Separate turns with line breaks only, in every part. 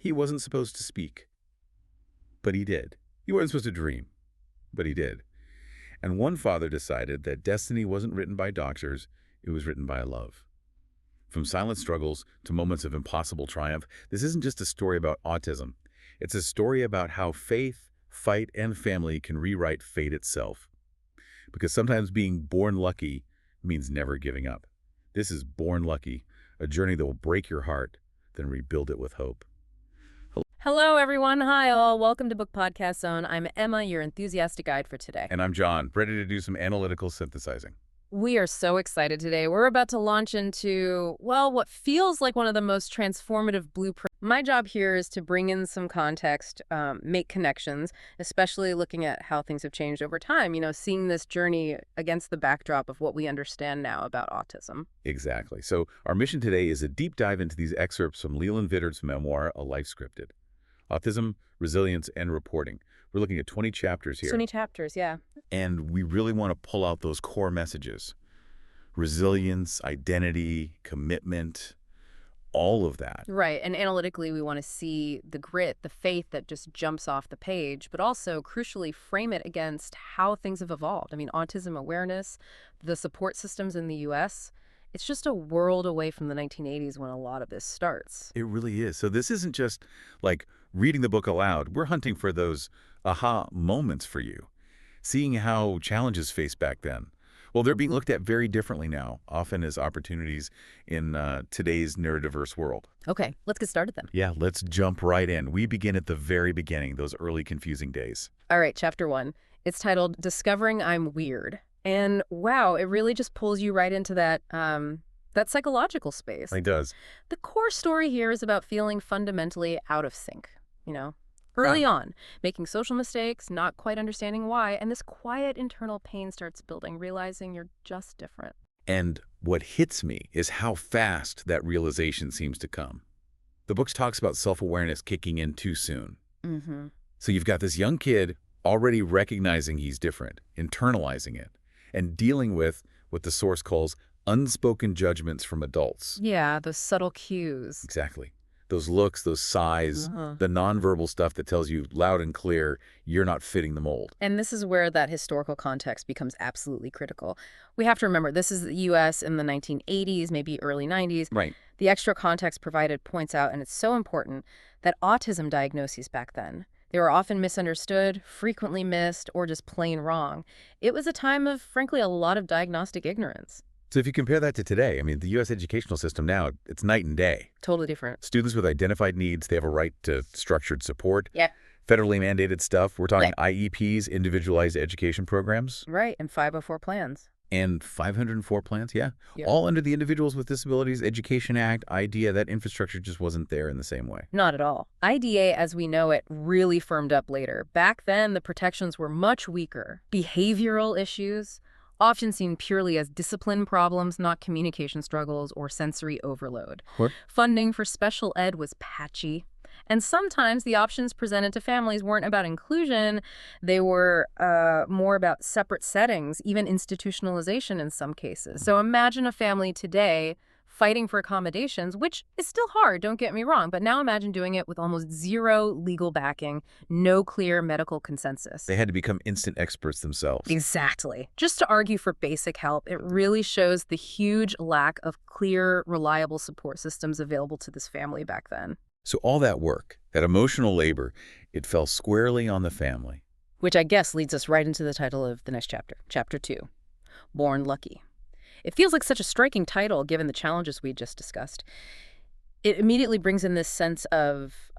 He wasn't supposed to speak, but he did. He wasn't supposed to dream, but he did. And one father decided that destiny wasn't written by doctors, it was written by love. From silent struggles to moments of impossible triumph, this isn't just a story about autism. It's a story about how faith, fight, and family can rewrite fate itself. Because sometimes being born lucky means never giving up. This is Born Lucky, a journey that will break your heart, then rebuild it with hope.
Hello, everyone. Hi, all. Welcome to BookPodCastZone. I'm Emma, your enthusiastic guide for today.
And I'm John, ready to do some analytical synthesizing.
We are so excited today. We're about to launch into, well, what feels like one of the most transformative blueprints. My job here is to bring in some context, make connections, especially looking at how things have changed over time, seeing this journey against the backdrop of what we understand now about autism.
Exactly. So our mission today is a deep dive into these excerpts from Leland Vittert's memoir, A Life Scripted. Autism, Resilience, and Reporting. We're looking at 20 chapters here.
20 chapters, yeah.
And we really want to pull out those core messages. Resilience, identity, commitment, all of that.
Right. And analytically, we want to see the grit, the faith that just jumps off the page, but also, crucially, frame it against how things have evolved. I mean, autism awareness, the support systems in the U.S., it's just a world away from the 1980s when a lot of this starts.
It really is. So this isn't just like reading the book aloud. We're hunting for those aha moments for you, seeing how challenges faced back then. Well, they're being looked at very differently now, often as opportunities in today's neurodiverse world.
Okay, let's get started then.
Yeah, let's jump right in. We begin at the very beginning, those early confusing days.
All right, chapter 1. It's titled Discovering I'm Weird. And wow, it really just pulls you right into that psychological space.
It does.
The core story here is about feeling fundamentally out of sync, early on, making social mistakes, not quite understanding why, and this quiet internal pain starts building, realizing you're just different.
And what hits me is how fast that realization seems to come. The book talks about self-awareness kicking in too soon.
Mm-hmm.
So you've got this young kid already recognizing he's different, internalizing it, and dealing with what the source calls unspoken judgments from adults.
Yeah, those subtle cues.
Exactly. Those looks, those sighs, the nonverbal stuff that tells you loud and clear you're not fitting the mold.
And this is where that historical context becomes absolutely critical. We have to remember, this is the U.S. in the 1980s, maybe early 90s.
Right.
The extra context provided points out, and it's so important, that autism diagnoses back then, they were often misunderstood, frequently missed, or just plain wrong. It was a time of, frankly, a lot of diagnostic ignorance.
So if you compare that to today, I mean, the U.S. educational system now, it's night and day.
Totally different.
Students with identified needs, they have a right to structured support.
Yeah.
Federally mandated stuff. We're talking IEPs, individualized education programs.
Right, and 504 plans.
And 504 plans, yeah. All under the Individuals with Disabilities Education Act idea. That infrastructure just wasn't there in the same way.
Not at all. IDA, as we know it, really firmed up later. Back then, the protections were much weaker. Behavioral issues, often seen purely as discipline problems, not communication struggles or sensory overload.
What?
Funding for special ed was patchy. And sometimes the options presented to families weren't about inclusion. They were more about separate settings, even institutionalization in some cases. So imagine a family today fighting for accommodations, which is still hard, don't get me wrong, but now imagine doing it with almost zero legal backing, no clear medical consensus.
They had to become instant experts themselves.
Exactly. Just to argue for basic help, it really shows the huge lack of clear, reliable support systems available to this family back then.
So all that work, that emotional labor, it fell squarely on the family.
Which I guess leads us right into the title of the next chapter, Chapter 2, Born Lucky. It feels like such a striking title given the challenges we just discussed. It immediately brings in this sense of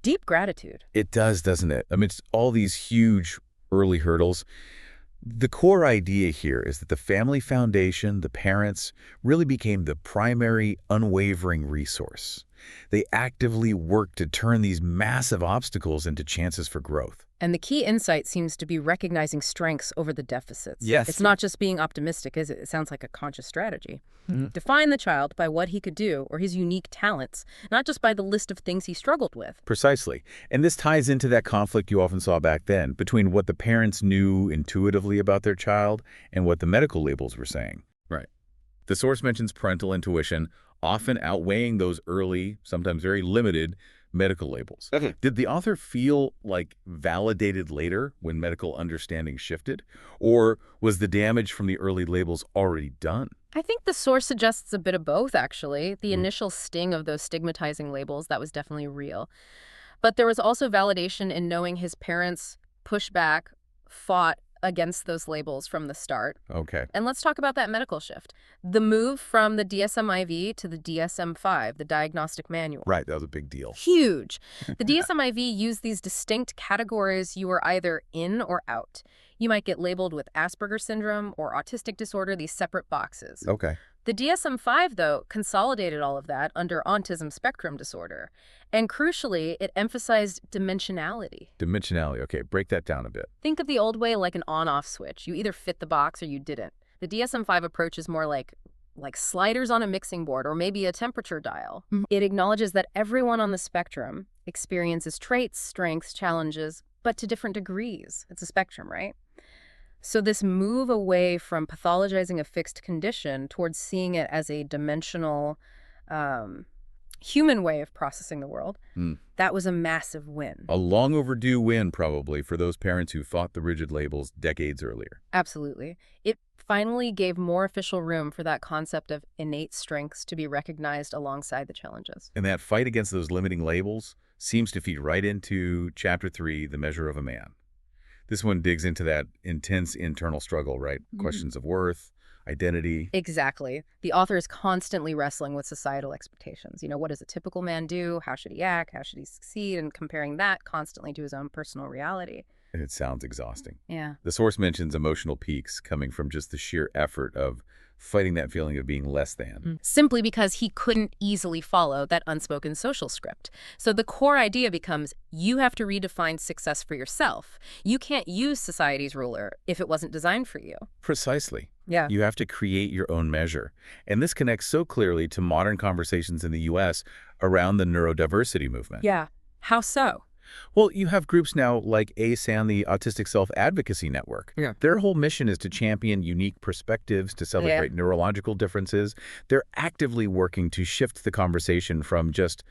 deep gratitude.
It does, doesn't it? Amidst all these huge early hurdles, the core idea here is that the family foundation, the parents, really became the primary, unwavering resource. They actively work to turn these massive obstacles into chances for growth.
And the key insight seems to be recognizing strengths over the deficits.
Yes.
It's not just being optimistic, is it? It sounds like a conscious strategy. Define the child by what he could do or his unique talents, not just by the list of things he struggled with.
Precisely. And this ties into that conflict you often saw back then between what the parents knew intuitively about their child and what the medical labels were saying. Right. The source mentions parental intuition, often outweighing those early, sometimes very limited, medical labels.
Okay.
Did the author feel like validated later when medical understanding shifted? Or was the damage from the early labels already done?
I think the source suggests a bit of both, actually. The initial sting of those stigmatizing labels, that was definitely real. But there was also validation in knowing his parents pushed back, fought against those labels from the start.
Okay.
And let's talk about that medical shift. The move from the DSM-IV to the DSM-5, the diagnostic manual.
Right, that was a big deal.
Huge. The DSM-IV used these distinct categories. You were either in or out. You might get labeled with Asperger's syndrome or autistic disorder, these separate boxes.
Okay.
The DSM-5, though, consolidated all of that under autism spectrum disorder. And crucially, it emphasized dimensionality.
Dimensionality. Okay, break that down a bit.
Think of the old way like an on-off switch. You either fit the box or you didn't. The DSM-5 approach is more like sliders on a mixing board or maybe a temperature dial. It acknowledges that everyone on the spectrum experiences traits, strengths, challenges, but to different degrees. It's a spectrum, right? So this move away from pathologizing a fixed condition towards seeing it as a dimensional, human way of processing the world, that was a massive win.
A long overdue win, probably, for those parents who fought the rigid labels decades earlier.
Absolutely. It finally gave more official room for that concept of innate strengths to be recognized alongside the challenges.
And that fight against those limiting labels seems to feed right into Chapter 3, The Measure of a Man. This one digs into that intense internal struggle, right? Questions of worth, identity.
Exactly. The author is constantly wrestling with societal expectations. What does a typical man do? How should he act? How should he succeed? And comparing that constantly to his own personal reality.
And it sounds exhausting.
Yeah.
The source mentions emotional peaks coming from just the sheer effort of fighting that feeling of being less than.
Simply because he couldn't easily follow that unspoken social script. So the core idea becomes you have to redefine success for yourself. You can't use society's ruler if it wasn't designed for you.
Precisely.
Yeah.
You have to create your own measure. And this connects so clearly to modern conversations in the U.S. around the neurodiversity movement.
Yeah. How so?
Well, you have groups now like ASAN, the Autistic Self-Advocacy Network.
Yeah.
Their whole mission is to champion unique perspectives, to celebrate neurological differences. They're actively working to shift the conversation from just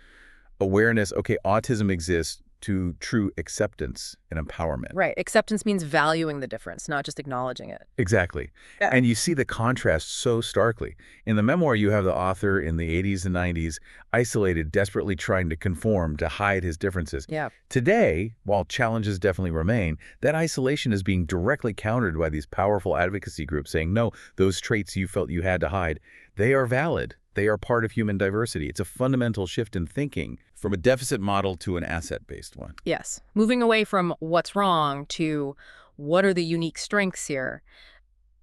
awareness, okay, autism exists, to true acceptance and empowerment.
Right. Acceptance means valuing the difference, not just acknowledging it.
Exactly.
Yeah.
And you see the contrast so starkly. In the memoir, you have the author in the 80s and 90s isolated, desperately trying to conform, to hide his differences.
Yeah.
Today, while challenges definitely remain, that isolation is being directly countered by these powerful advocacy groups saying, no, those traits you felt you had to hide, they are valid. They are part of human diversity. It's a fundamental shift in thinking from a deficit model to an asset-based one.
Yes. Moving away from what's wrong to what are the unique strengths here.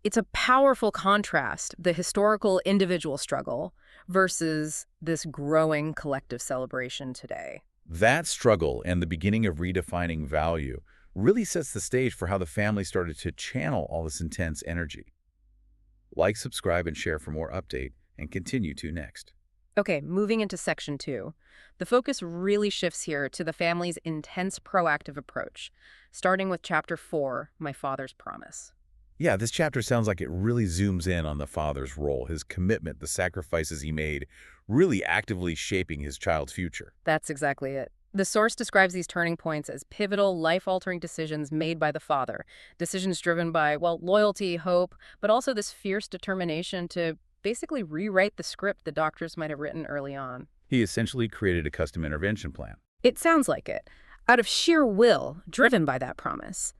It's a powerful contrast, the historical individual struggle versus this growing collective celebration today.
That struggle and the beginning of redefining value really sets the stage for how the family started to channel all this intense energy. Like, subscribe, and share for more update, and continue to next.
Okay, moving into section 2. The focus really shifts here to the family's intense proactive approach, starting with chapter 4, My Father's Promise.
Yeah, this chapter sounds like it really zooms in on the father's role, his commitment, the sacrifices he made, really actively shaping his child's future.
That's exactly it. The source describes these turning points as pivotal, life-altering decisions made by the father. Decisions driven by, loyalty, hope, but also this fierce determination to basically rewrite the script the doctors might have written early on.
He essentially created a custom intervention plan.
It sounds like it. Out of sheer will, driven by that promise.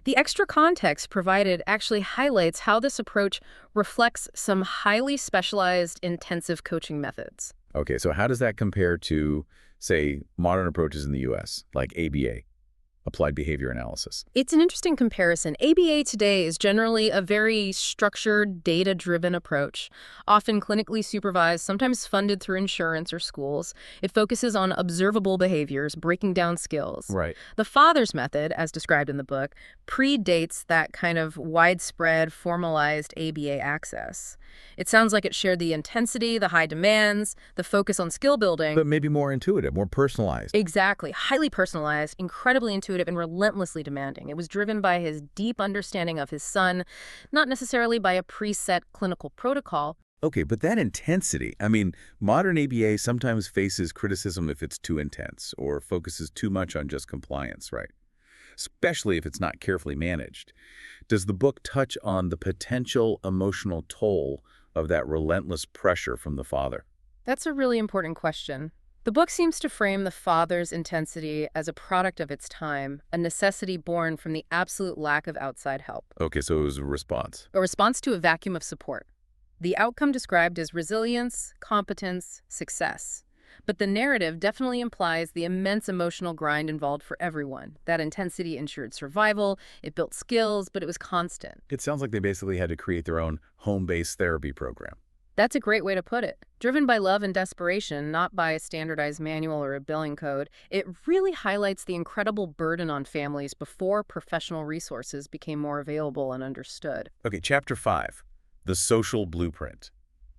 The extra context provided actually highlights how this approach reflects some highly specialized intensive coaching methods.
Okay, so how does that compare to, say, modern approaches in the U.S., like ABA, Applied Behavior Analysis?
It's an interesting comparison. ABA today is generally a very structured, data-driven approach, often clinically supervised, sometimes funded through insurance or schools. It focuses on observable behaviors, breaking down skills.
Right.
The father's method, as described in the book, predates that kind of widespread, formalized ABA access. It sounds like it shared the intensity, the high demands, the focus on skill building.
But maybe more intuitive, more personalized.
Exactly. Highly personalized, incredibly intuitive, and relentlessly demanding. It was driven by his deep understanding of his son, not necessarily by a preset clinical protocol.
Okay, but that intensity, I mean, modern ABA sometimes faces criticism if it's too intense or focuses too much on just compliance, right? Especially if it's not carefully managed. Does the book touch on the potential emotional toll of that relentless pressure from the father?
That's a really important question. The book seems to frame the father's intensity as a product of its time, a necessity born from the absolute lack of outside help,
Okay, so it was a response.
a response to a vacuum of support. The outcome described as resilience, competence, success. But the narrative definitely implies the immense emotional grind involved for everyone. That intensity ensured survival, it built skills, but it was constant.
It sounds like they basically had to create their own home-based therapy program.
That's a great way to put it. Driven by love and desperation, not by a standardized manual or a billing code, it really highlights the incredible burden on families before professional resources became more available and understood.
Okay, Chapter 5, The Social Blueprint.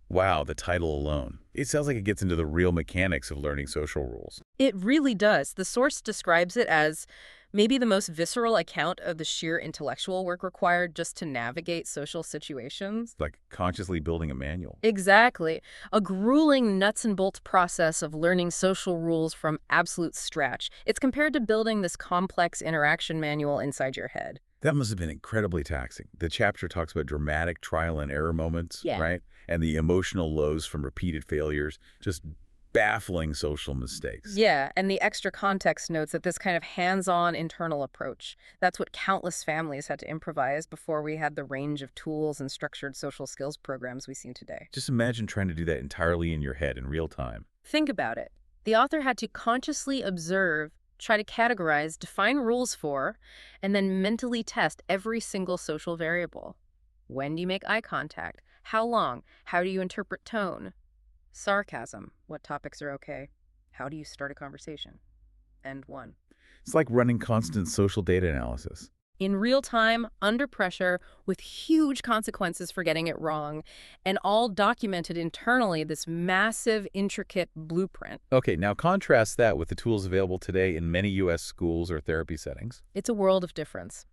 Wow, the title alone. It sounds like it gets into the real mechanics of learning social rules.
It really does. The source describes it as maybe the most visceral account of the sheer intellectual work required just to navigate social situations.
Like consciously building a manual.
Exactly. A grueling nuts and bolts process of learning social rules from absolute scratch. It's compared to building this complex interaction manual inside your head.
That must have been incredibly taxing. The chapter talks about dramatic trial and error moments,
Yeah.
right? And the emotional lows from repeated failures, just baffling social mistakes.
Yeah, and the extra context notes that this kind of hands-on internal approach, that's what countless families had to improvise before we had the range of tools and structured social skills programs we've seen today.
Just imagine trying to do that entirely in your head in real time.
Think about it. The author had to consciously observe, try to categorize, define rules for, and then mentally test every single social variable. When do you make eye contact? How long? How do you interpret tone? Sarcasm. What topics are okay? How do you start a conversation? End one.
It's like running constant social data analysis.
In real time, under pressure, with huge consequences for getting it wrong, and all documented internally, this massive, intricate blueprint.
Okay, now contrast that with the tools available today in many U.S. schools or therapy settings.
It's a world of difference.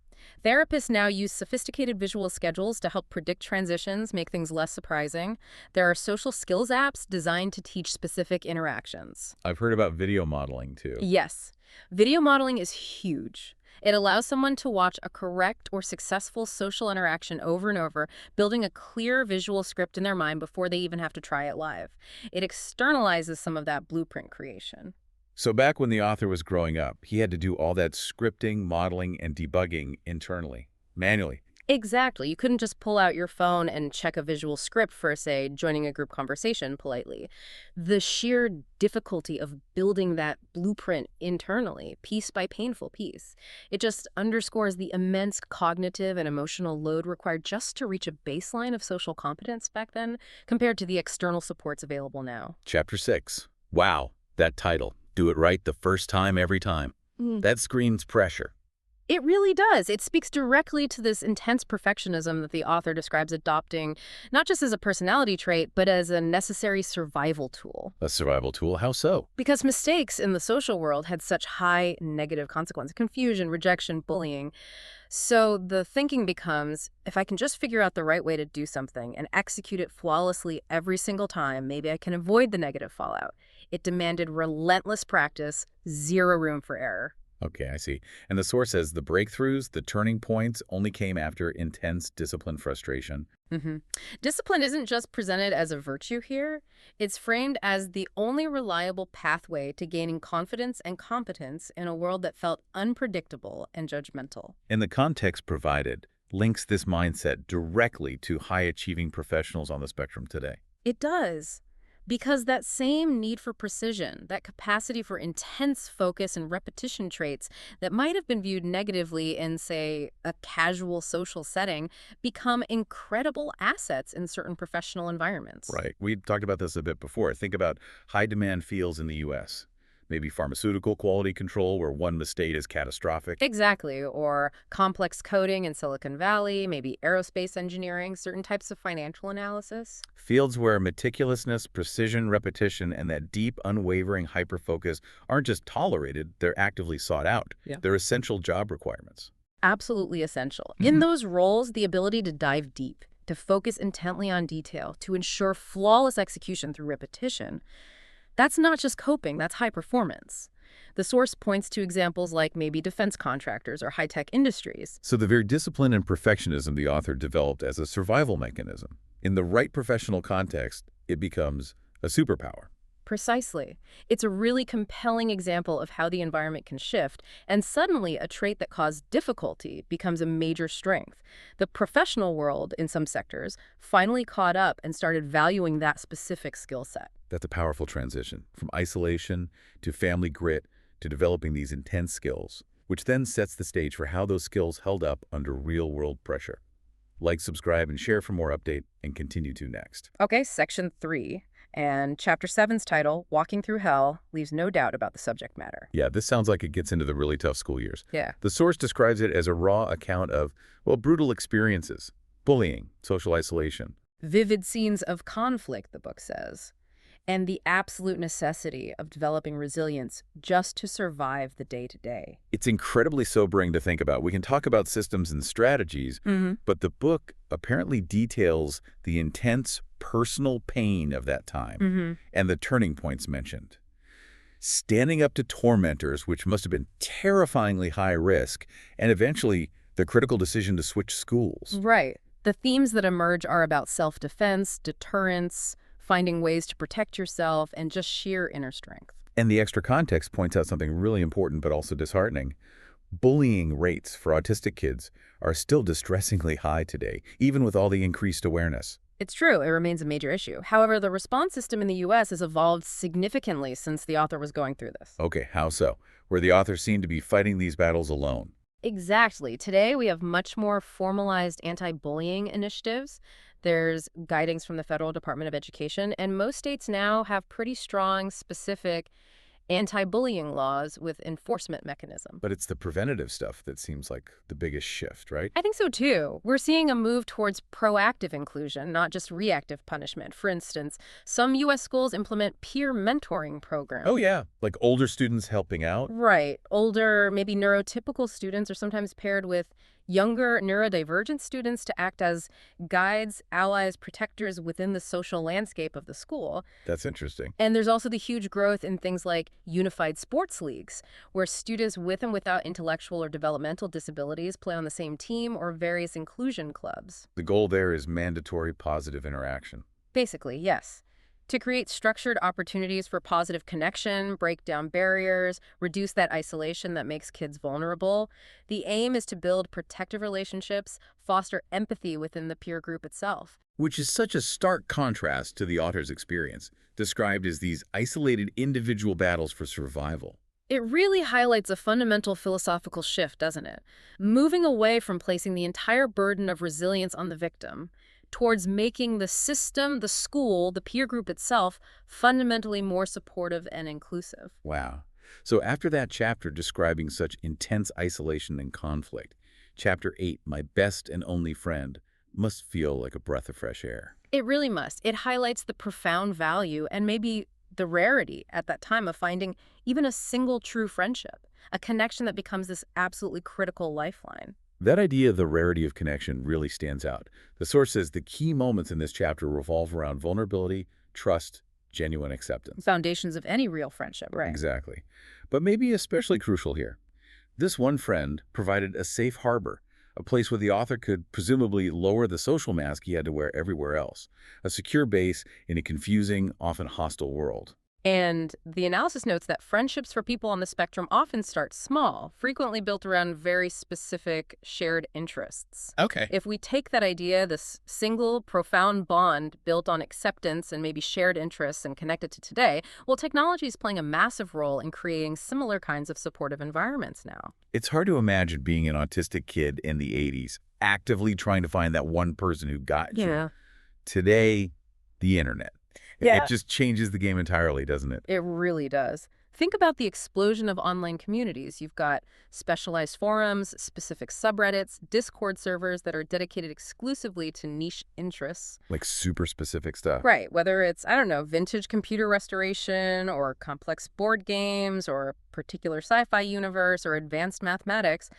Therapists now use sophisticated visual schedules to help predict transitions, make things less surprising. There are social skills apps designed to teach specific interactions.
I've heard about video modeling, too.
Yes, video modeling is huge. It allows someone to watch a correct or successful social interaction over and over, building a clear visual script in their mind before they even have to try it live. It externalizes some of that blueprint creation.
So back when the author was growing up, he had to do all that scripting, modeling, and debugging internally, manually.
Exactly. You couldn't just pull out your phone and check a visual script for, say, joining a group conversation politely. The sheer difficulty of building that blueprint internally, piece by painful piece, it just underscores the immense cognitive and emotional load required just to reach a baseline of social competence back then compared to the external supports available now.
Chapter 6. Wow, that title. Do it right the first time, every time. That screams pressure.
It really does. It speaks directly to this intense perfectionism that the author describes adopting, not just as a personality trait, but as a necessary survival tool.
A survival tool? How so?
Because mistakes in the social world had such high negative consequences, confusion, rejection, bullying. So the thinking becomes, if I can just figure out the right way to do something and execute it flawlessly every single time, maybe I can avoid the negative fallout. It demanded relentless practice, zero room for error.
Okay, I see. And the source says the breakthroughs, the turning points, only came after intense discipline frustration.
Discipline isn't just presented as a virtue here. It's framed as the only reliable pathway to gaining confidence and competence in a world that felt unpredictable and judgmental.
And the context provided links this mindset directly to high-achieving professionals on the spectrum today.
It does. Because that same need for precision, that capacity for intense focus and repetition traits that might have been viewed negatively in, say, a casual social setting, become incredible assets in certain professional environments.
Right. We talked about this a bit before. Think about high-demand fields in the U.S., maybe pharmaceutical quality control, where one mistake is catastrophic.
Exactly. Or complex coding in Silicon Valley, maybe aerospace engineering, certain types of financial analysis.
Fields where meticulousness, precision, repetition, and that deep, unwavering hyperfocus aren't just tolerated, they're actively sought out.
Yeah.
They're essential job requirements.
Absolutely essential. In those roles, the ability to dive deep, to focus intently on detail, to ensure flawless execution through repetition. That's not just coping, that's high performance. The source points to examples like maybe defense contractors or high-tech industries.
So the very discipline and perfectionism the author developed as a survival mechanism. In the right professional context, it becomes a superpower.
Precisely. It's a really compelling example of how the environment can shift, and suddenly a trait that caused difficulty becomes a major strength. The professional world, in some sectors, finally caught up and started valuing that specific skill set.
That's a powerful transition from isolation to family grit to developing these intense skills, which then sets the stage for how those skills held up under real-world pressure. Like, subscribe, and share for more update, and continue to next.
Okay, section 3. And Chapter 7's title, Walking Through Hell, leaves no doubt about the subject matter.
Yeah, this sounds like it gets into the really tough school years.
Yeah.
The source describes it as a raw account of, well, brutal experiences, bullying, social isolation.
Vivid scenes of conflict, the book says, and the absolute necessity of developing resilience just to survive the day-to-day.
It's incredibly sobering to think about. We can talk about systems and strategies, but the book apparently details the intense personal pain of that time and the turning points mentioned. Standing up to tormentors, which must have been terrifyingly high risk, and eventually the critical decision to switch schools.
Right. The themes that emerge are about self-defense, deterrence, finding ways to protect yourself, and just sheer inner strength.
And the extra context points out something really important but also disheartening. Bullying rates for autistic kids are still distressingly high today, even with all the increased awareness.
It's true, it remains a major issue. However, the response system in the U.S. has evolved significantly since the author was going through this.
Okay, how so? Where the author seemed to be fighting these battles alone.
Exactly. Today, we have much more formalized anti-bullying initiatives. There's guidance from the Federal Department of Education, and most states now have pretty strong, specific anti-bullying laws with enforcement mechanism.
But it's the preventative stuff that seems like the biggest shift, right?
I think so, too. We're seeing a move towards proactive inclusion, not just reactive punishment. For instance, some U.S. schools implement peer mentoring programs.
Oh, yeah. Like older students helping out?
Right. Older, maybe neurotypical students are sometimes paired with younger neurodivergent students to act as guides, allies, protectors within the social landscape of the school.
That's interesting.
And there's also the huge growth in things like unified sports leagues, where students with and without intellectual or developmental disabilities play on the same team, or various inclusion clubs.
The goal there is mandatory positive interaction.
Basically, yes. To create structured opportunities for positive connection, break down barriers, reduce that isolation that makes kids vulnerable. The aim is to build protective relationships, foster empathy within the peer group itself.
Which is such a stark contrast to the author's experience, described as these isolated individual battles for survival.
It really highlights a fundamental philosophical shift, doesn't it? Moving away from placing the entire burden of resilience on the victim, towards making the system, the school, the peer group itself, fundamentally more supportive and inclusive.
Wow. So after that chapter describing such intense isolation and conflict, Chapter 8, My Best and Only Friend, must feel like a breath of fresh air.
It really must. It highlights the profound value and maybe the rarity at that time of finding even a single true friendship, a connection that becomes this absolutely critical lifeline.
That idea of the rarity of connection really stands out. The source says the key moments in this chapter revolve around vulnerability, trust, genuine acceptance.
Foundations of any real friendship, right?
Exactly. But maybe especially crucial here. This one friend provided a safe harbor, a place where the author could presumably lower the social mask he had to wear everywhere else, a secure base in a confusing, often hostile world.
And the analysis notes that friendships for people on the spectrum often start small, frequently built around very specific shared interests.
Okay.
If we take that idea, this single, profound bond built on acceptance and maybe shared interests and connect it to today, well, technology is playing a massive role in creating similar kinds of supportive environments now.
It's hard to imagine being an autistic kid in the 80s, actively trying to find that one person who got you. Today, the internet.
Yeah.
It just changes the game entirely, doesn't it?
It really does. Think about the explosion of online communities. You've got specialized forums, specific subreddits, Discord servers that are dedicated exclusively to niche interests.
Like super specific stuff.
Right, whether it's, I don't know, vintage computer restoration or complex board games or a particular sci-fi universe or advanced mathematics,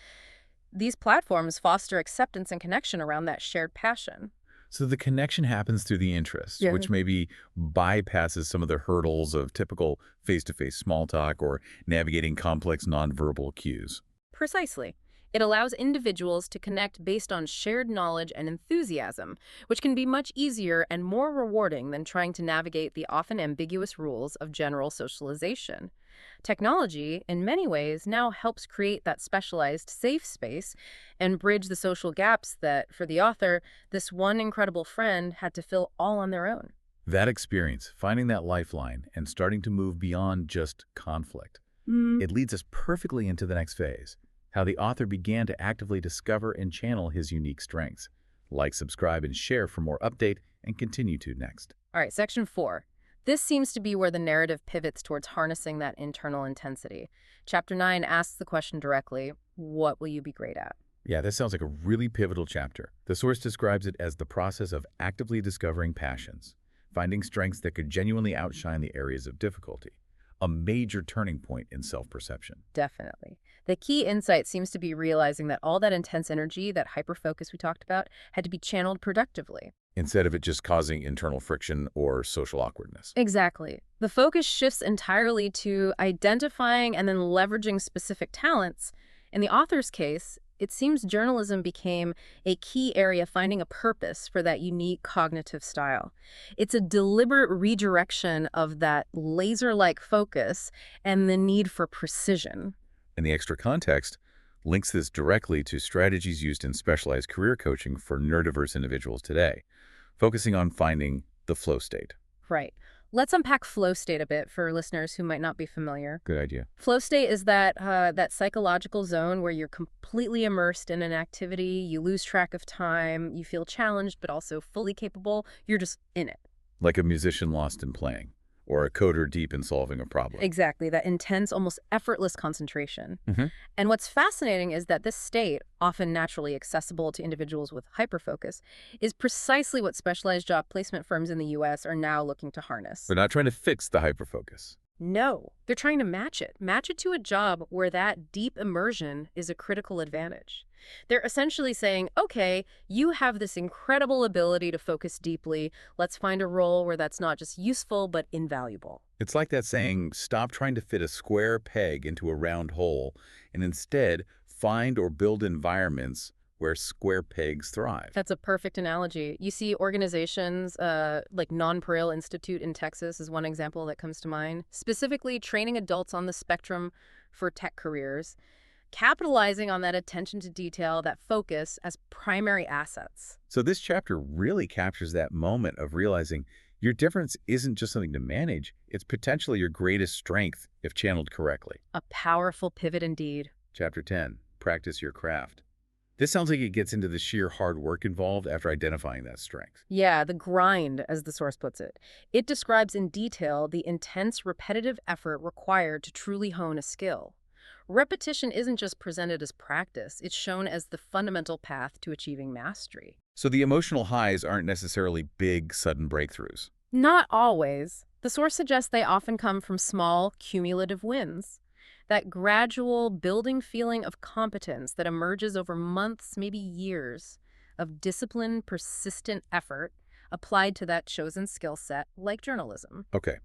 these platforms foster acceptance and connection around that shared passion.
So the connection happens through the interest,
Yeah.
which maybe bypasses some of the hurdles of typical face-to-face small talk or navigating complex nonverbal cues.
Precisely. It allows individuals to connect based on shared knowledge and enthusiasm, which can be much easier and more rewarding than trying to navigate the often ambiguous rules of general socialization. Technology, in many ways, now helps create that specialized safe space and bridge the social gaps that, for the author, this one incredible friend had to fill all on their own.
That experience, finding that lifeline and starting to move beyond just conflict, it leads us perfectly into the next phase, how the author began to actively discover and channel his unique strengths. Like, subscribe, and share for more update, and continue to next.
All right, section 4. This seems to be where the narrative pivots towards harnessing that internal intensity. Chapter 9 asks the question directly, what will you be great at?
Yeah, this sounds like a really pivotal chapter. The source describes it as the process of actively discovering passions, finding strengths that could genuinely outshine the areas of difficulty, a major turning point in self-perception.
Definitely. The key insight seems to be realizing that all that intense energy, that hyperfocus we talked about, had to be channeled productively.
Instead of it just causing internal friction or social awkwardness.
Exactly. The focus shifts entirely to identifying and then leveraging specific talents. In the author's case, it seems journalism became a key area finding a purpose for that unique cognitive style. It's a deliberate redirection of that laser-like focus and the need for precision.
And the extra context links this directly to strategies used in specialized career coaching for neurodiverse individuals today, focusing on finding the flow state.
Right. Let's unpack flow state a bit for listeners who might not be familiar.
Good idea.
Flow state is that psychological zone where you're completely immersed in an activity, you lose track of time, you feel challenged but also fully capable, you're just in it.
Like a musician lost in playing, or a coder deep in solving a problem.
Exactly, that intense, almost effortless concentration.
Mm-hmm.
And what's fascinating is that this state, often naturally accessible to individuals with hyperfocus, is precisely what specialized job placement firms in the U.S. are now looking to harness.
They're not trying to fix the hyperfocus.
No, they're trying to match it to a job where that deep immersion is a critical advantage. They're essentially saying, okay, you have this incredible ability to focus deeply. Let's find a role where that's not just useful, but invaluable.
It's like that saying, stop trying to fit a square peg into a round hole, and instead find or build environments where square pegs thrive.
That's a perfect analogy. You see organizations like Nonpareil Institute in Texas is one example that comes to mind, specifically training adults on the spectrum for tech careers, capitalizing on that attention to detail, that focus as primary assets.
So this chapter really captures that moment of realizing your difference isn't just something to manage, it's potentially your greatest strength if channeled correctly.
A powerful pivot indeed.
Chapter 10, practice your craft. This sounds like it gets into the sheer hard work involved after identifying that strength.
Yeah, the grind, as the source puts it. It describes in detail the intense, repetitive effort required to truly hone a skill. Repetition isn't just presented as practice, it's shown as the fundamental path to achieving mastery.
So the emotional highs aren't necessarily big, sudden breakthroughs.
Not always. The source suggests they often come from small, cumulative wins. That gradual building feeling of competence that emerges over months, maybe years, of disciplined, persistent effort applied to that chosen skill set, like journalism.
Okay.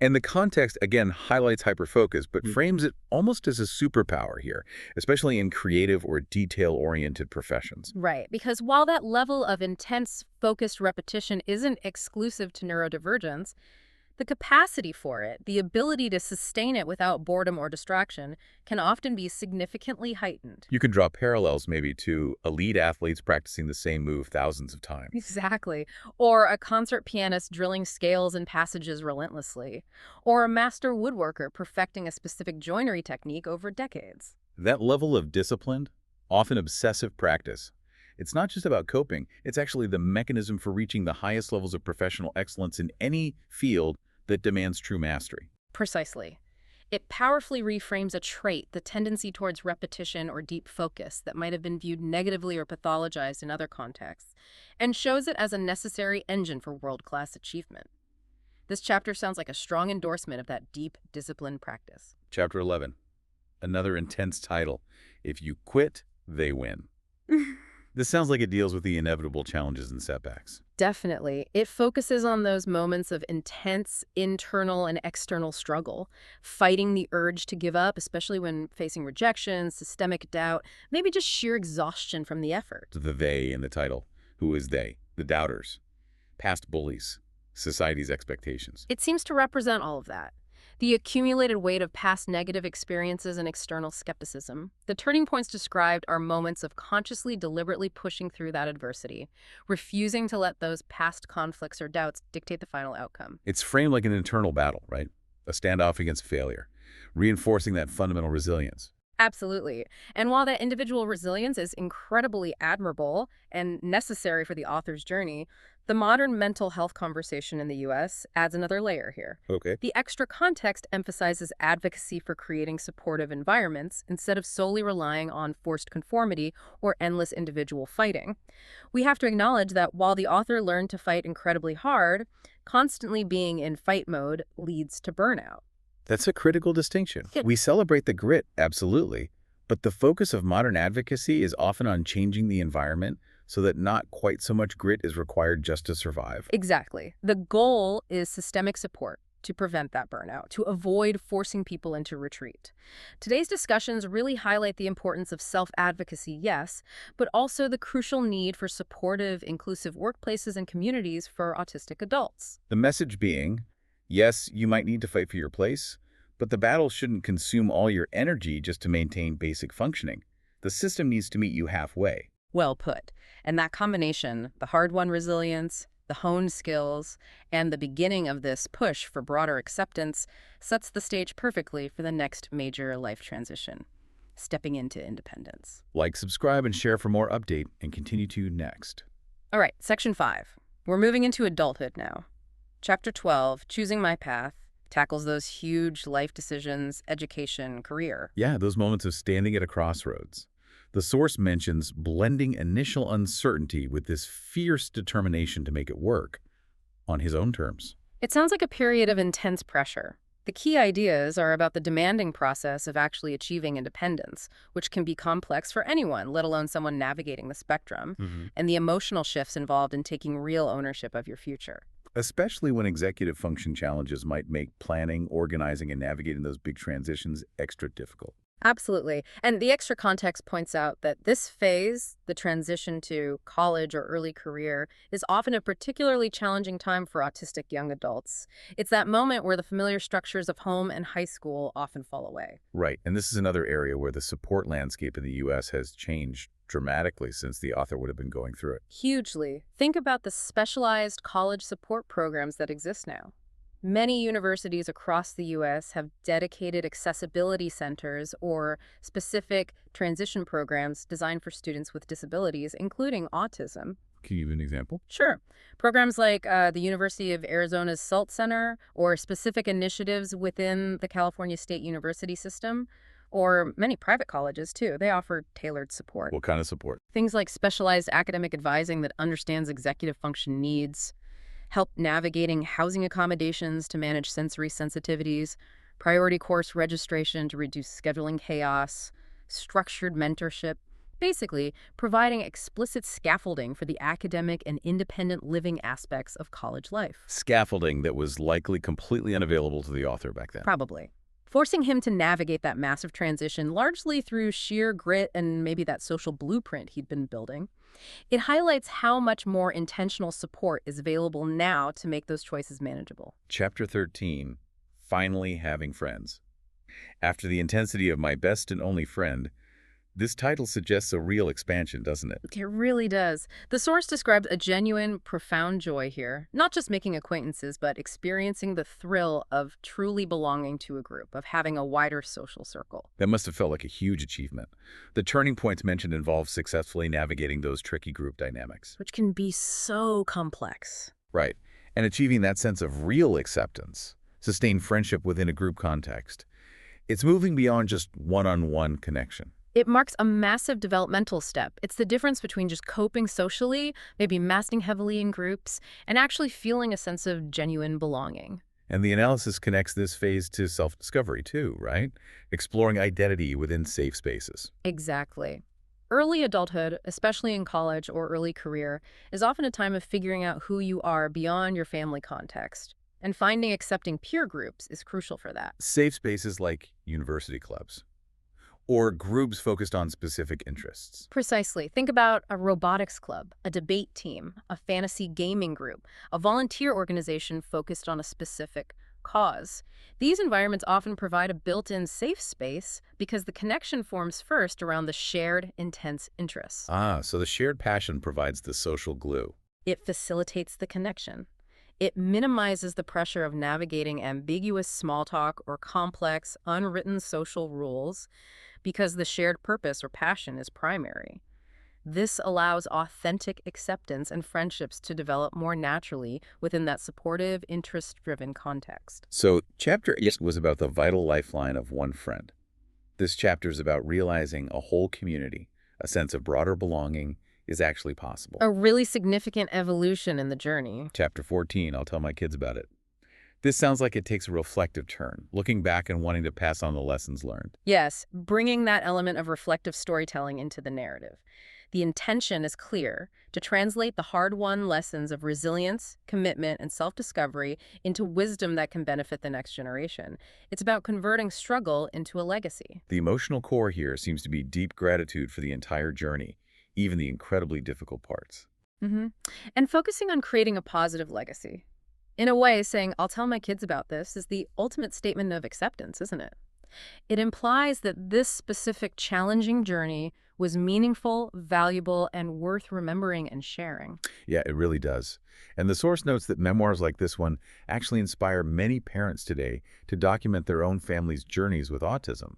And the context, again, highlights hyperfocus, but frames it almost as a superpower here, especially in creative or detail-oriented professions.
Right, because while that level of intense, focused repetition isn't exclusive to neurodivergence, the capacity for it, the ability to sustain it without boredom or distraction, can often be significantly heightened.
You can draw parallels maybe to elite athletes practicing the same move thousands of times.
Exactly. Or a concert pianist drilling scales and passages relentlessly. Or a master woodworker perfecting a specific joinery technique over decades.
That level of disciplined, often obsessive practice, it's not just about coping, it's actually the mechanism for reaching the highest levels of professional excellence in any field that demands true mastery.
Precisely. It powerfully reframes a trait, the tendency towards repetition or deep focus that might have been viewed negatively or pathologized in other contexts, and shows it as a necessary engine for world-class achievement. This chapter sounds like a strong endorsement of that deep, disciplined practice.
Chapter 11, another intense title. If you quit, they win. This sounds like it deals with the inevitable challenges and setbacks.
Definitely. It focuses on those moments of intense internal and external struggle, fighting the urge to give up, especially when facing rejection, systemic doubt, maybe just sheer exhaustion from the effort.
The they in the title. Who is they? The doubters. Past bullies. Society's expectations.
It seems to represent all of that. The accumulated weight of past negative experiences and external skepticism. The turning points described are moments of consciously, deliberately pushing through that adversity, refusing to let those past conflicts or doubts dictate the final outcome.
It's framed like an internal battle, right? A standoff against failure, reinforcing that fundamental resilience.
Absolutely. And while that individual resilience is incredibly admirable and necessary for the author's journey, the modern mental health conversation in the U.S. adds another layer here.
Okay.
The extra context emphasizes advocacy for creating supportive environments instead of solely relying on forced conformity or endless individual fighting. We have to acknowledge that while the author learned to fight incredibly hard, constantly being in fight mode leads to burnout.
That's a critical distinction.
Yeah.
We celebrate the grit, absolutely, but the focus of modern advocacy is often on changing the environment so that not quite so much grit is required just to survive.
Exactly. The goal is systemic support to prevent that burnout, to avoid forcing people into retreat. Today's discussions really highlight the importance of self-advocacy, yes, but also the crucial need for supportive, inclusive workplaces and communities for autistic adults.
The message being, yes, you might need to fight for your place, but the battle shouldn't consume all your energy just to maintain basic functioning. The system needs to meet you halfway.
Well put. And that combination, the hard-won resilience, the honed skills, and the beginning of this push for broader acceptance sets the stage perfectly for the next major life transition, stepping into independence.
Like, subscribe, and share for more update, and continue to next.
All right, Section 5. We're moving into adulthood now. Chapter 12, Choosing My Path, tackles those huge life decisions, education, career.
Yeah, those moments of standing at a crossroads. The source mentions blending initial uncertainty with this fierce determination to make it work on his own terms.
It sounds like a period of intense pressure. The key ideas are about the demanding process of actually achieving independence, which can be complex for anyone, let alone someone navigating the spectrum, and the emotional shifts involved in taking real ownership of your future.
Especially when executive function challenges might make planning, organizing, and navigating those big transitions extra difficult.
Absolutely. And the extra context points out that this phase, the transition to college or early career, is often a particularly challenging time for autistic young adults. It's that moment where the familiar structures of home and high school often fall away.
Right. And this is another area where the support landscape in the U.S. has changed dramatically since the author would have been going through it.
Hugely. Think about the specialized college support programs that exist now. Many universities across the U.S. have dedicated accessibility centers or specific transition programs designed for students with disabilities, including autism.
Can you give an example?
Sure. Programs like the University of Arizona's SALT Center, or specific initiatives within the California State University system, or many private colleges, too. They offer tailored support.
What kind of support?
Things like specialized academic advising that understands executive function needs, help navigating housing accommodations to manage sensory sensitivities, priority course registration to reduce scheduling chaos, structured mentorship, basically providing explicit scaffolding for the academic and independent living aspects of college life.
Scaffolding that was likely completely unavailable to the author back then.
Probably. Forcing him to navigate that massive transition largely through sheer grit and maybe that social blueprint he'd been building. It highlights how much more intentional support is available now to make those choices manageable.
Chapter 13, Finally Having Friends. After the intensity of My Best and Only Friend, this title suggests a real expansion, doesn't it?
It really does. The source describes a genuine, profound joy here, not just making acquaintances, but experiencing the thrill of truly belonging to a group, of having a wider social circle.
That must have felt like a huge achievement. The turning points mentioned involve successfully navigating those tricky group dynamics.
Which can be so complex.
Right. And achieving that sense of real acceptance, sustained friendship within a group context. It's moving beyond just one-on-one connection.
It marks a massive developmental step. It's the difference between just coping socially, maybe masking heavily in groups, and actually feeling a sense of genuine belonging.
And the analysis connects this phase to self-discovery too, right? Exploring identity within safe spaces.
Exactly. Early adulthood, especially in college or early career, is often a time of figuring out who you are beyond your family context. And finding accepting peer groups is crucial for that.
Safe spaces like university clubs or groups focused on specific interests.
Precisely. Think about a robotics club, a debate team, a fantasy gaming group, a volunteer organization focused on a specific cause. These environments often provide a built-in safe space because the connection forms first around the shared, intense interests.
Ah, so the shared passion provides the social glue.
It facilitates the connection. It minimizes the pressure of navigating ambiguous small talk or complex, unwritten social rules because the shared purpose or passion is primary. This allows authentic acceptance and friendships to develop more naturally within that supportive, interest-driven context.
So chapter 8 was about the vital lifeline of one friend. This chapter is about realizing a whole community, a sense of broader belonging, is actually possible.
A really significant evolution in the journey.
Chapter 14, I'll tell my kids about it. This sounds like it takes a reflective turn, looking back and wanting to pass on the lessons learned.
Yes, bringing that element of reflective storytelling into the narrative. The intention is clear, to translate the hard-won lessons of resilience, commitment, and self-discovery into wisdom that can benefit the next generation. It's about converting struggle into a legacy.
The emotional core here seems to be deep gratitude for the entire journey, even the incredibly difficult parts.
And focusing on creating a positive legacy. In a way, saying, I'll tell my kids about this is the ultimate statement of acceptance, isn't it? It implies that this specific challenging journey was meaningful, valuable, and worth remembering and sharing.
Yeah, it really does. And the source notes that memoirs like this one actually inspire many parents today to document their own family's journeys with autism.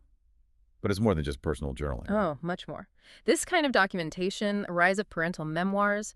But it's more than just personal journaling.
Oh, much more. This kind of documentation, a rise of parental memoirs,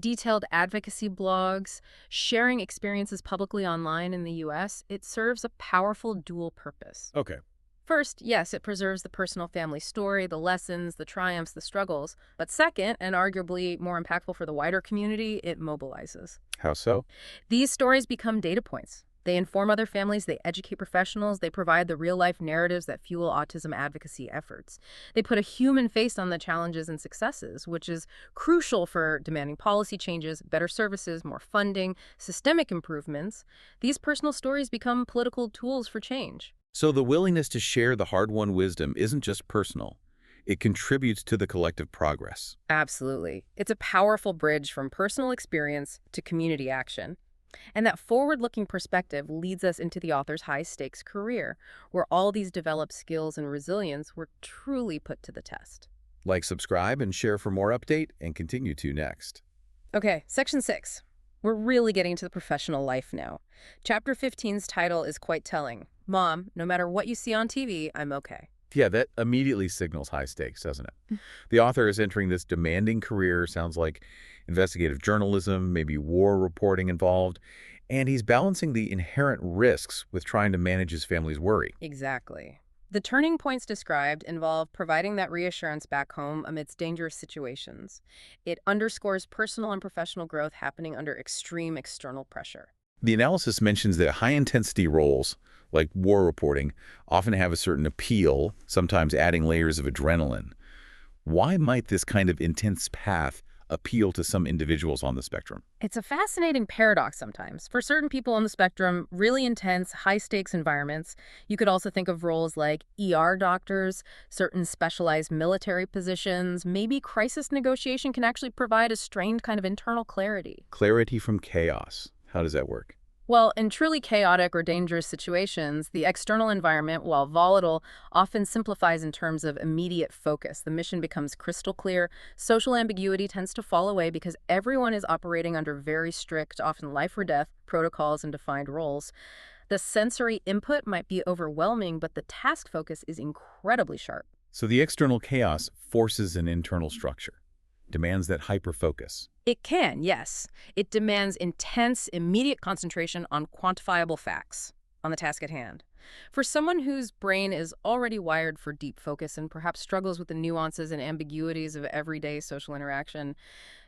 detailed advocacy blogs, sharing experiences publicly online in the U.S., it serves a powerful dual purpose.
Okay.
First, yes, it preserves the personal family story, the lessons, the triumphs, the struggles. But second, and arguably more impactful for the wider community, it mobilizes.
How so?
These stories become data points. They inform other families, they educate professionals, they provide the real-life narratives that fuel autism advocacy efforts. They put a human face on the challenges and successes, which is crucial for demanding policy changes, better services, more funding, systemic improvements. These personal stories become political tools for change.
So the willingness to share the hard-won wisdom isn't just personal. It contributes to the collective progress.
Absolutely. It's a powerful bridge from personal experience to community action. And that forward-looking perspective leads us into the author's high-stakes career, where all these developed skills and resilience were truly put to the test.
Like, subscribe, and share for more update, and continue to next.
Okay, Section 6. We're really getting to the professional life now. Chapter 15's title is quite telling. Mom, no matter what you see on TV, I'm okay.
Yeah, that immediately signals high stakes, doesn't it? The author is entering this demanding career, sounds like investigative journalism, maybe war reporting involved, and he's balancing the inherent risks with trying to manage his family's worry.
Exactly. The turning points described involve providing that reassurance back home amidst dangerous situations. It underscores personal and professional growth happening under extreme external pressure.
The analysis mentions that high-intensity roles, like war reporting, often have a certain appeal, sometimes adding layers of adrenaline. Why might this kind of intense path appeal to some individuals on the spectrum?
It's a fascinating paradox sometimes. For certain people on the spectrum, really intense, high-stakes environments, you could also think of roles like ER doctors, certain specialized military positions. Maybe crisis negotiation can actually provide a strained kind of internal clarity.
Clarity from chaos. How does that work?
Well, in truly chaotic or dangerous situations, the external environment, while volatile, often simplifies in terms of immediate focus. The mission becomes crystal clear. Social ambiguity tends to fall away because everyone is operating under very strict, often life or death, protocols and defined roles. The sensory input might be overwhelming, but the task focus is incredibly sharp.
So the external chaos forces an internal structure, demands that hyper-focus.
It can, yes. It demands intense, immediate concentration on quantifiable facts, on the task at hand. For someone whose brain is already wired for deep focus and perhaps struggles with the nuances and ambiguities of everyday social interaction,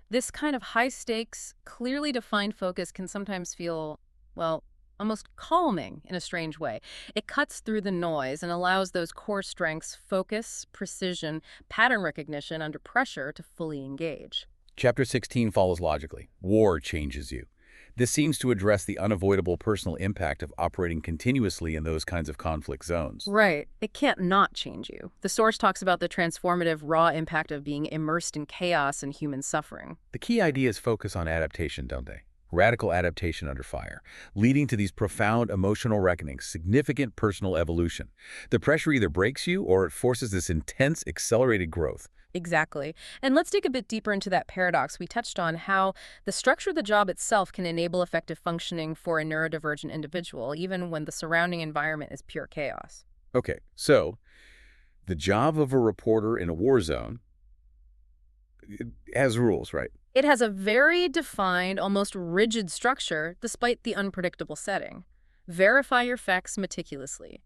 this kind of high-stakes, clearly defined focus can sometimes feel, well, almost calming in a strange way. It cuts through the noise and allows those core strengths, focus, precision, pattern recognition under pressure to fully engage.
Chapter 16 follows logically. War changes you. This seems to address the unavoidable personal impact of operating continuously in those kinds of conflict zones.
Right. It can't not change you. The source talks about the transformative, raw impact of being immersed in chaos and human suffering.
The key ideas focus on adaptation, don't they? Radical adaptation under fire, leading to these profound emotional reckonings, significant personal evolution. The pressure either breaks you or it forces this intense, accelerated growth.
Exactly. And let's dig a bit deeper into that paradox. We touched on how the structure of the job itself can enable effective functioning for a neurodivergent individual, even when the surrounding environment is pure chaos.
Okay, so the job of a reporter in a war zone, it has rules, right?
It has a very defined, almost rigid structure, despite the unpredictable setting. Verify your facts meticulously.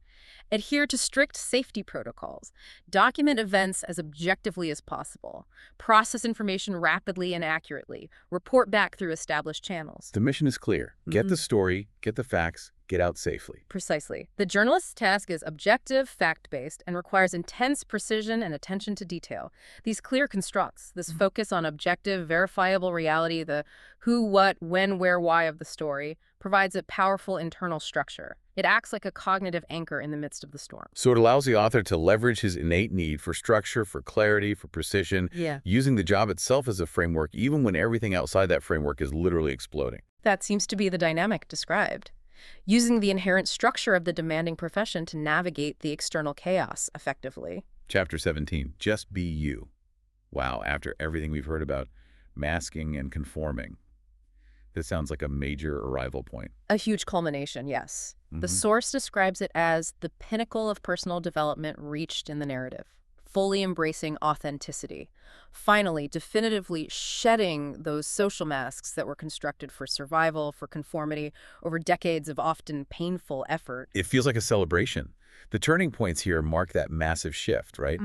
Adhere to strict safety protocols. Document events as objectively as possible. Process information rapidly and accurately. Report back through established channels.
The mission is clear. Get the story, get the facts, get out safely.
Precisely. The journalist's task is objective, fact-based, and requires intense precision and attention to detail. These clear constructs, this focus on objective, verifiable reality, the who, what, when, where, why of the story, provides a powerful internal structure. It acts like a cognitive anchor in the midst of the storm.
So it allows the author to leverage his innate need for structure, for clarity, for precision, using the job itself as a framework, even when everything outside that framework is literally exploding.
That seems to be the dynamic described. Using the inherent structure of the demanding profession to navigate the external chaos effectively.
Chapter 17, Just Be You. Wow, after everything we've heard about masking and conforming, this sounds like a major arrival point.
A huge culmination, yes. The source describes it as the pinnacle of personal development reached in the narrative, fully embracing authenticity, finally, definitively shedding those social masks that were constructed for survival, for conformity, over decades of often painful effort.
It feels like a celebration. The turning points here mark that massive shift, right?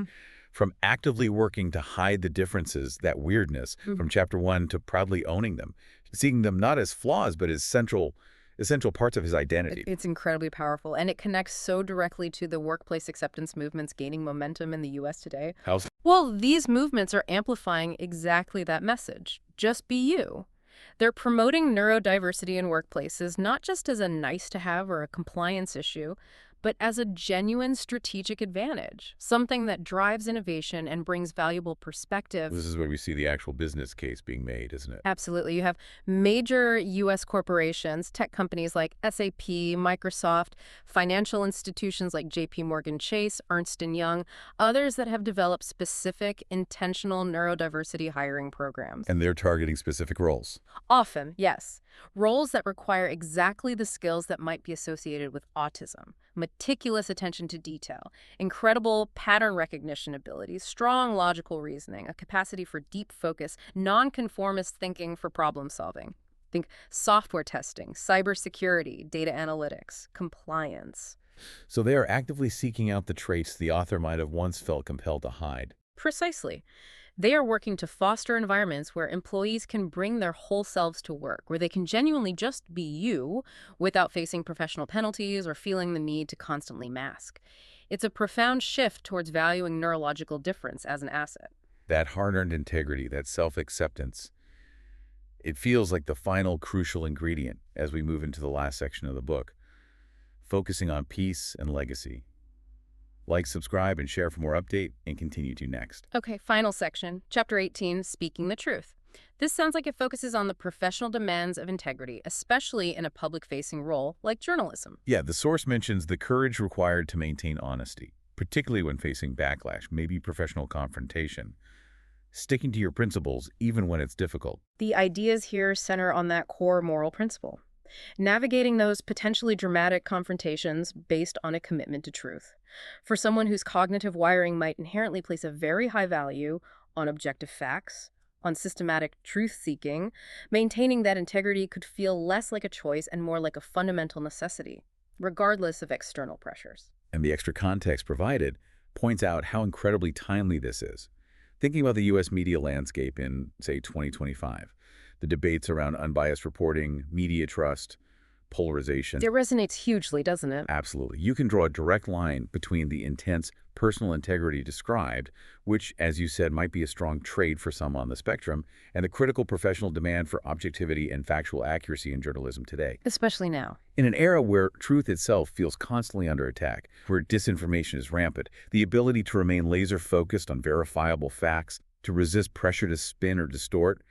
From actively working to hide the differences, that weirdness, from chapter 1 to proudly owning them, seeing them not as flaws, but as essential parts of his identity.
It's incredibly powerful, and it connects so directly to the workplace acceptance movements gaining momentum in the U.S. today.
How?
Well, these movements are amplifying exactly that message. Just be you. They're promoting neurodiversity in workplaces not just as a nice-to-have or a compliance issue, but as a genuine strategic advantage, something that drives innovation and brings valuable perspective.
This is where we see the actual business case being made, isn't it?
Absolutely. You have major U.S. corporations, tech companies like SAP, Microsoft, financial institutions like J.P. Morgan Chase, Ernst & Young, others that have developed specific, intentional neurodiversity hiring programs.
And they're targeting specific roles.
Often, yes. Roles that require exactly the skills that might be associated with autism. Meticulous attention to detail, incredible pattern recognition abilities, strong logical reasoning, a capacity for deep focus, nonconformist thinking for problem solving. Think software testing, cybersecurity, data analytics, compliance.
So they are actively seeking out the traits the author might have once felt compelled to hide.
Precisely. They are working to foster environments where employees can bring their whole selves to work, where they can genuinely just be you without facing professional penalties or feeling the need to constantly mask. It's a profound shift towards valuing neurological difference as an asset.
That hard-earned integrity, that self-acceptance, it feels like the final crucial ingredient as we move into the last section of the book, focusing on peace and legacy. Like, subscribe, and share for more update, and continue to next.
Okay, final section, Chapter 18, Speaking the Truth. This sounds like it focuses on the professional demands of integrity, especially in a public-facing role like journalism.
Yeah, the source mentions the courage required to maintain honesty, particularly when facing backlash, maybe professional confrontation. Sticking to your principles, even when it's difficult.
The ideas here center on that core moral principle. Navigating those potentially dramatic confrontations based on a commitment to truth. For someone whose cognitive wiring might inherently place a very high value on objective facts, on systematic truth-seeking, maintaining that integrity could feel less like a choice and more like a fundamental necessity, regardless of external pressures.
And the extra context provided points out how incredibly timely this is. Thinking about the U.S. media landscape in, say, 2025, the debates around unbiased reporting, media trust, polarization.
It resonates hugely, doesn't it?
Absolutely. You can draw a direct line between the intense personal integrity described, which, as you said, might be a strong trait for some on the spectrum, and the critical professional demand for objectivity and factual accuracy in journalism today.
Especially now.
In an era where truth itself feels constantly under attack, where disinformation is rampant, the ability to remain laser-focused on verifiable facts, to resist pressure to spin or distort,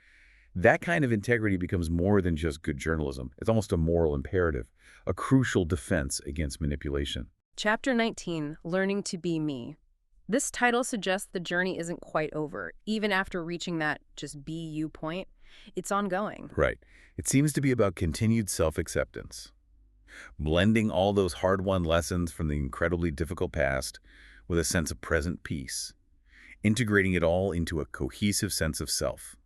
that kind of integrity becomes more than just good journalism. It's almost a moral imperative, a crucial defense against manipulation.
Chapter 19, Learning to Be Me. This title suggests the journey isn't quite over. Even after reaching that just be you point, it's ongoing.
Right. It seems to be about continued self-acceptance, blending all those hard-won lessons from the incredibly difficult past with a sense of present peace, integrating it all into a cohesive sense of self,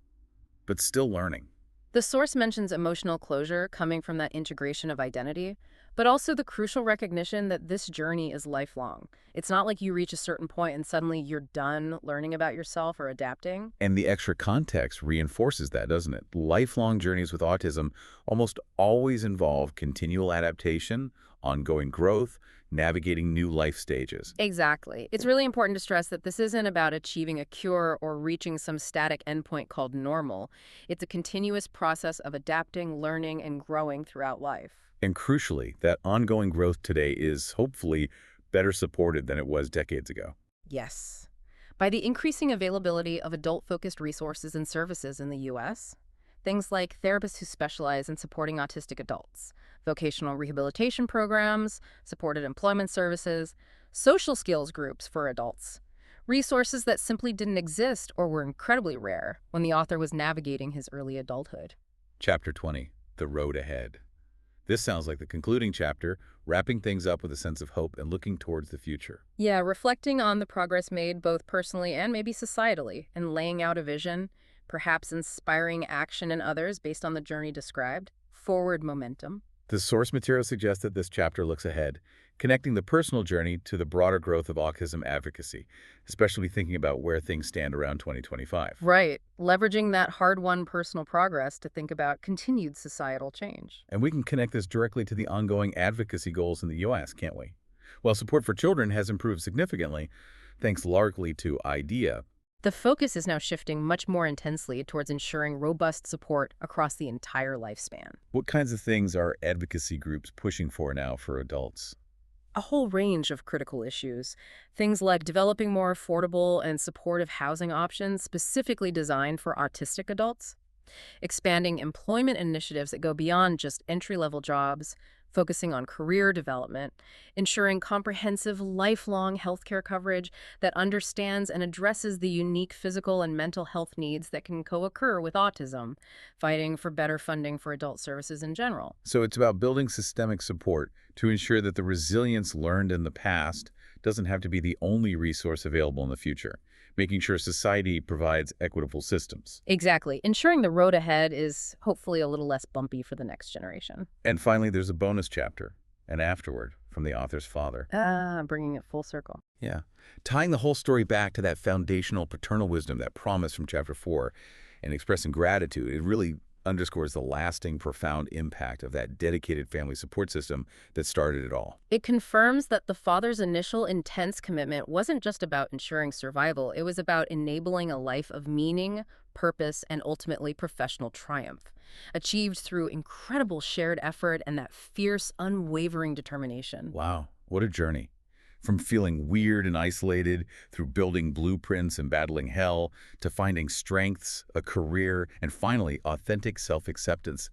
but still learning.
The source mentions emotional closure coming from that integration of identity, but also the crucial recognition that this journey is lifelong. It's not like you reach a certain point and suddenly you're done learning about yourself or adapting.
And the extra context reinforces that, doesn't it? Lifelong journeys with autism almost always involve continual adaptation, ongoing growth, navigating new life stages.
Exactly. It's really important to stress that this isn't about achieving a cure or reaching some static endpoint called normal. It's a continuous process of adapting, learning, and growing throughout life.
And crucially, that ongoing growth today is hopefully better supported than it was decades ago.
Yes. By the increasing availability of adult-focused resources and services in the U.S., things like therapists who specialize in supporting autistic adults, vocational rehabilitation programs, supported employment services, social skills groups for adults, resources that simply didn't exist or were incredibly rare when the author was navigating his early adulthood.
Chapter 20, The Road Ahead. This sounds like the concluding chapter, wrapping things up with a sense of hope and looking towards the future.
Yeah, reflecting on the progress made both personally and maybe societally, and laying out a vision, perhaps inspiring action in others based on the journey described, forward momentum.
The source material suggests that this chapter looks ahead, connecting the personal journey to the broader growth of autism advocacy, especially thinking about where things stand around 2025.
Right. Leveraging that hard-won personal progress to think about continued societal change.
And we can connect this directly to the ongoing advocacy goals in the U.S., can't we? While support for children has improved significantly, thanks largely to IDEA,
The focus is now shifting much more intensely towards ensuring robust support across the entire lifespan.
what kinds of things are advocacy groups pushing for now for adults?
A whole range of critical issues. Things like developing more affordable and supportive housing options specifically designed for autistic adults, expanding employment initiatives that go beyond just entry-level jobs, focusing on career development, ensuring comprehensive, lifelong healthcare coverage that understands and addresses the unique physical and mental health needs that can co-occur with autism, fighting for better funding for adult services in general.
So it's about building systemic support to ensure that the resilience learned in the past doesn't have to be the only resource available in the future, making sure society provides equitable systems.
Exactly. Ensuring the road ahead is hopefully a little less bumpy for the next generation.
And finally, there's a bonus chapter, an afterword from the author's father.
Bringing it full circle.
Yeah. Tying the whole story back to that foundational paternal wisdom, that promise from chapter 4, and expressing gratitude, it really underscores the lasting, profound impact of that dedicated family support system that started it all.
It confirms that the father's initial intense commitment wasn't just about ensuring survival, it was about enabling a life of meaning, purpose, and ultimately professional triumph, achieved through incredible shared effort and that fierce, unwavering determination.
Wow, what a journey. From feeling weird and isolated, through building blueprints and battling hell, to finding strengths, a career, and finally, authentic self-acceptance.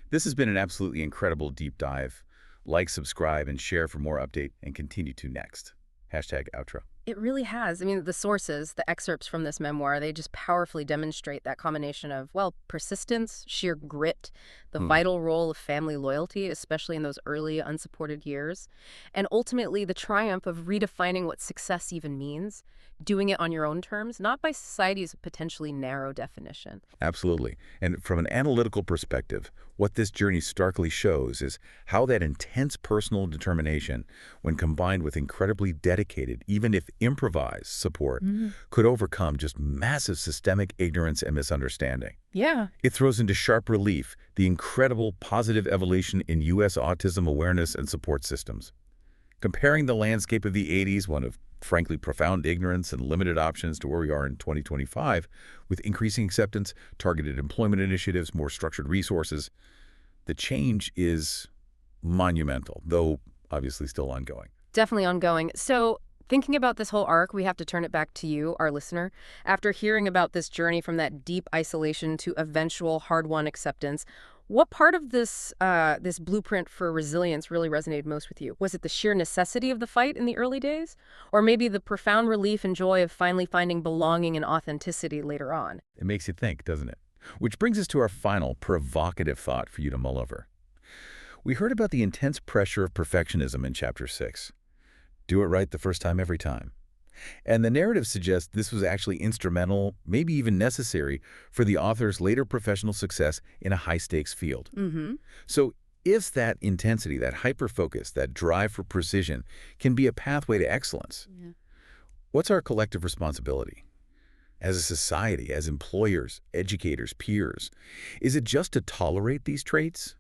This has been an absolutely incredible deep dive. Like, subscribe, and share for more update, and continue to next. #outro.
It really has. I mean, the sources, the excerpts from this memoir, they just powerfully demonstrate that combination of, well, persistence, sheer grit, the vital role of family loyalty, especially in those early unsupported years, and ultimately the triumph of redefining what success even means, doing it on your own terms, not by society's potentially narrow definition.
Absolutely. And from an analytical perspective, What this journey starkly shows is how that intense personal determination, when combined with incredibly dedicated, even if improvised, support, could overcome just massive systemic ignorance and misunderstanding.
Yeah.
It throws into sharp relief the incredible positive evolution in U.S. autism awareness and support systems. Comparing the landscape of the 80s, one of frankly profound ignorance and limited options, to where we are in 2025, with increasing acceptance, targeted employment initiatives, more structured resources, the change is monumental, though obviously still ongoing.
Definitely ongoing. So, thinking about this whole arc, we have to turn it back to you, our listener. After hearing about this journey from that deep isolation to eventual hard-won acceptance, what part of this blueprint for resilience really resonated most with you? Was it the sheer necessity of the fight in the early days? Or maybe the profound relief and joy of finally finding belonging and authenticity later on?
It makes you think, doesn't it? Which brings us to our final provocative thought for you to mull over. We heard about the intense pressure of perfectionism in Chapter 6. Do it right the first time every time. And the narrative suggests this was actually instrumental, maybe even necessary, for the author's later professional success in a high-stakes field. So if that intensity, that hyper-focus, that drive for precision can be a pathway to excellence, what's our collective responsibility? As a society, as employers, educators, peers, is it just to tolerate these traits?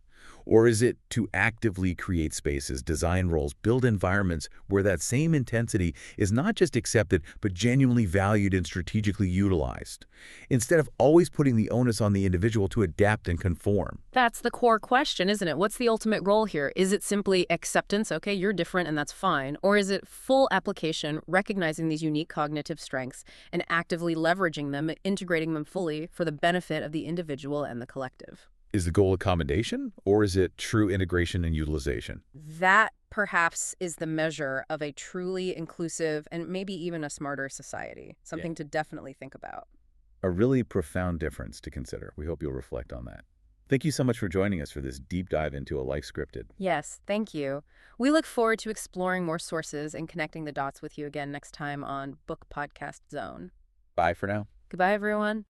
Or is it to actively create spaces, design roles, build environments where that same intensity is not just accepted, but genuinely valued and strategically utilized, instead of always putting the onus on the individual to adapt and conform?
That's the core question, isn't it? What's the ultimate goal here? Is it simply acceptance, okay, you're different and that's fine? Or is it full application, recognizing these unique cognitive strengths and actively leveraging them, integrating them fully for the benefit of the individual and the collective?
Is the goal accommodation, or is it true integration and utilization?
That perhaps is the measure of a truly inclusive and maybe even a smarter society. Something to definitely think about.
A really profound difference to consider. We hope you'll reflect on that. Thank you so much for joining us for this deep dive into A Life Scripted.
Yes, thank you. We look forward to exploring more sources and connecting the dots with you again next time on BookPodCastZone.
Bye for now.
Goodbye, everyone.